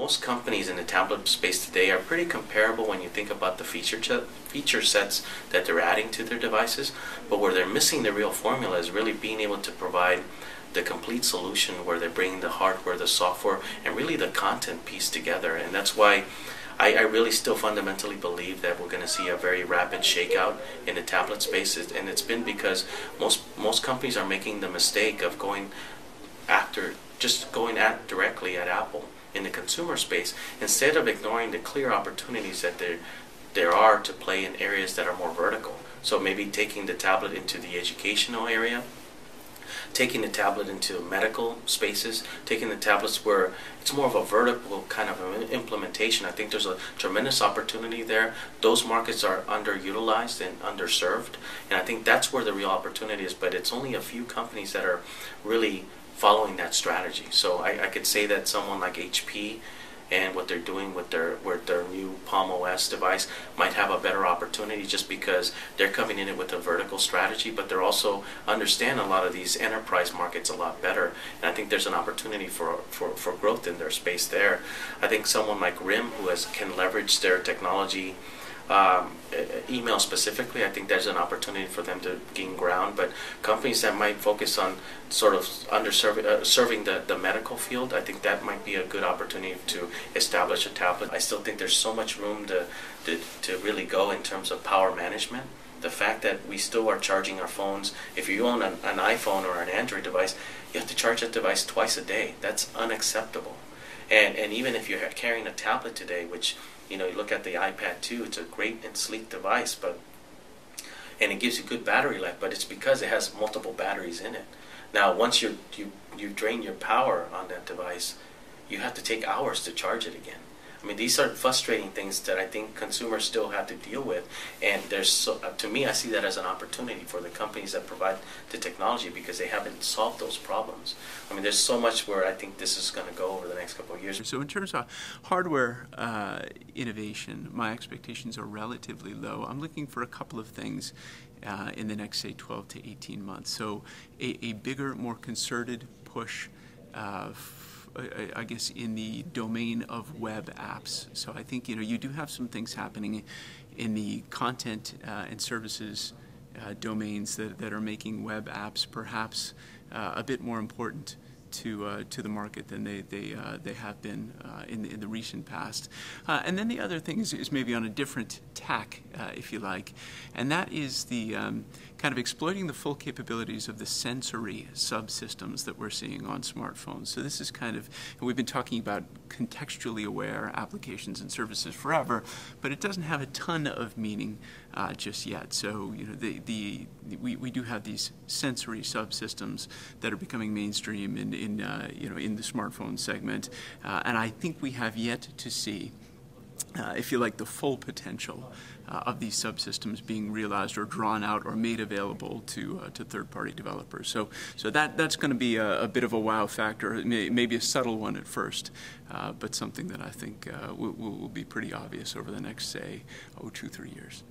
most companies in the tablet space today are pretty comparable when you think about the feature sets that they're adding to their devices, but where they're missing the real formula is really being able to provide the complete solution where they're bringing the hardware, the software, and really the content piece together. And that's why I really still fundamentally believe that we're going to see a very rapid shakeout in the tablet space, and it's been because most companies are making the mistake of going directly at Apple in the consumer space instead of ignoring the clear opportunities that there are to play in areas that are more vertical. So maybe taking the tablet into the educational area, taking the tablet into medical spaces, taking the tablets where it's more of a vertical kind of an implementation. I think there's a tremendous opportunity there. Those markets are underutilized and underserved, and I think that's where the real opportunity is, but it's only a few companies that are really following that strategy. So I could say that someone like HP and what they're doing with their new Palm OS device might have a better opportunity just because they're coming in it with a vertical strategy, but they're also understand a lot of these enterprise markets a lot better, and I think there's an opportunity for growth in their space there. I think someone like RIM who can leverage their technology, email specifically, I think there's an opportunity for them to gain ground, but companies that might focus on sort of serving the medical field, I think that might be a good opportunity to establish a tablet. I still think there's so much room to really go in terms of power management. The fact that we still are charging our phones, if you own an iPhone or an Android device, you have to charge that device twice a day. That's unacceptable. And even if you're carrying a tablet today, which you look at the iPad 2, it's a great and sleek device, and it gives you good battery life, but it's because it has multiple batteries in it. Now, once you drain your power on that device, you have to take hours to charge it again. I mean, these are frustrating things that I think consumers still have to deal with, and to me, I see that as an opportunity for the companies that provide the technology because they haven't solved those problems. I mean, there's so much where I think this is going to go over the next couple of years. So in terms of hardware innovation, my expectations are relatively low. I'm looking for a couple of things in the next, say, 12 to 18 months. So a bigger, more concerted push I guess in the domain of web apps. So I think you do have some things happening in the content and services domains that are making web apps perhaps a bit more important to the market than they have been in the recent past. And then the other thing is maybe on a different tack, if you like, and that is the kind of exploiting the full capabilities of the sensory subsystems that we're seeing on smartphones. So this is kind of, and we've been talking about contextually aware applications and services forever, but it doesn't have a ton of meaning just yet. So we do have these sensory subsystems that are becoming mainstream in the smartphone segment, and I think we have yet to see, if you like, the full potential of these subsystems being realized or drawn out or made available to third-party developers. So that's going to be a bit of a wow factor, maybe a subtle one at first, but something that I think will be pretty obvious over the next, say, 2-3 years.